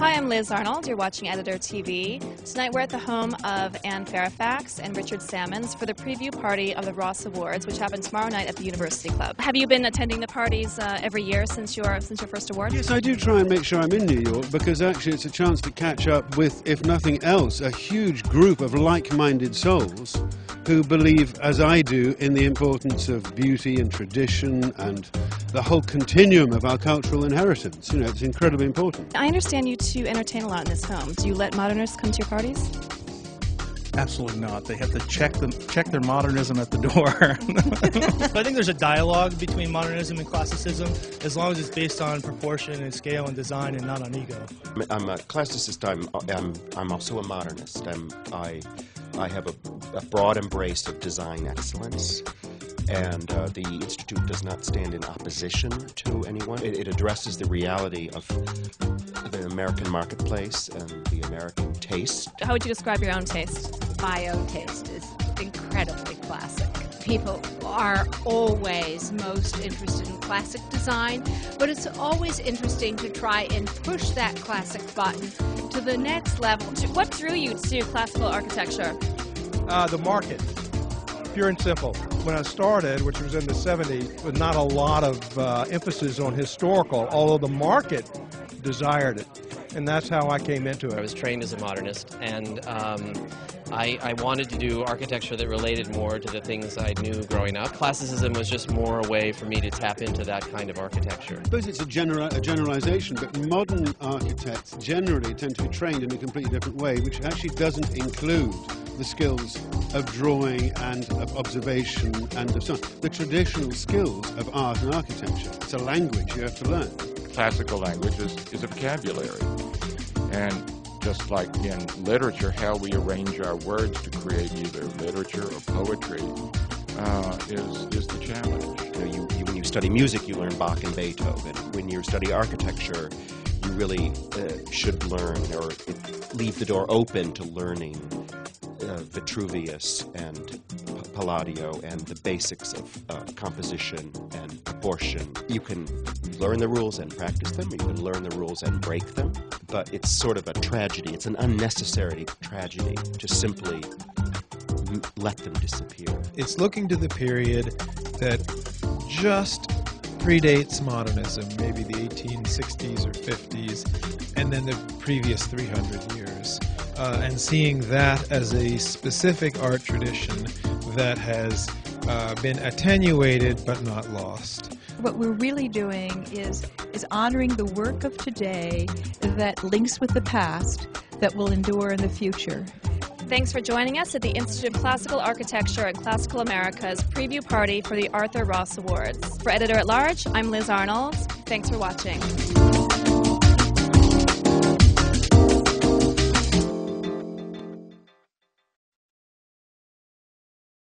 Hi, I'm Liz Arnold. You're watching Editor TV. Tonight we're at the home of Anne Fairfax and Richard Salmons for the preview party of the Ross Awards, which happen tomorrow night at the University Club. Have you been attending the parties every year since your first award? Yes, I do try and make sure I'm in New York because actually it's a chance to catch up with, if nothing else, a huge group of like-minded souls who believe, as I do, in the importance of beauty and tradition and the whole continuum of our cultural inheritance. You know, it's incredibly important. I understand you two entertain a lot in this home. Do you let modernists come to your parties? Absolutely not. They have to check their modernism at the door. I think there's a dialogue between modernism and classicism, as long as it's based on proportion and scale and design and not on ego. I'm a classicist. I'm also a modernist. I have a broad embrace of design excellence, and the Institute does not stand in opposition to anyone. It addresses the reality of the American marketplace and the American taste. How would you describe your own taste? My own taste is incredibly classic. People are always most interested in classic design, but it's always interesting to try and push that classic button to the next level. What drew you to classical architecture? The market, pure and simple. When I started, which was in the 70s, with not a lot of emphasis on historical, although the market desired it. And that's how I came into it. I was trained as a modernist, and I wanted to do architecture that related more to the things I knew growing up. Classicism was just more a way for me to tap into that kind of architecture. I suppose it's a generalization, but modern architects generally tend to be trained in a completely different way, which actually doesn't include the skills of drawing and of observation and of science. The traditional skills of art and architecture. It's a language you have to learn. Classical language is a vocabulary, and just like in literature, how we arrange our words to create either literature or poetry is the challenge. You know, when you study music, you learn Bach and Beethoven. When you study architecture, you really should learn or leave the door open to learning Vitruvius and Palladio and the basics of composition and proportion. You can learn the rules and practice them, you can learn the rules and break them, but it's sort of a tragedy. It's an unnecessary tragedy to simply let them disappear. It's looking to the period that just predates modernism, maybe the 1860s or 50s, and then the previous 300 years. And seeing that as a specific art tradition that has been attenuated but not lost. What we're really doing is honoring the work of today that links with the past that will endure in the future. Thanks for joining us at the Institute of Classical Architecture and Classical America's preview party for the Arthur Ross Awards. For Editor at Large, I'm Liz Arnold. Thanks for watching.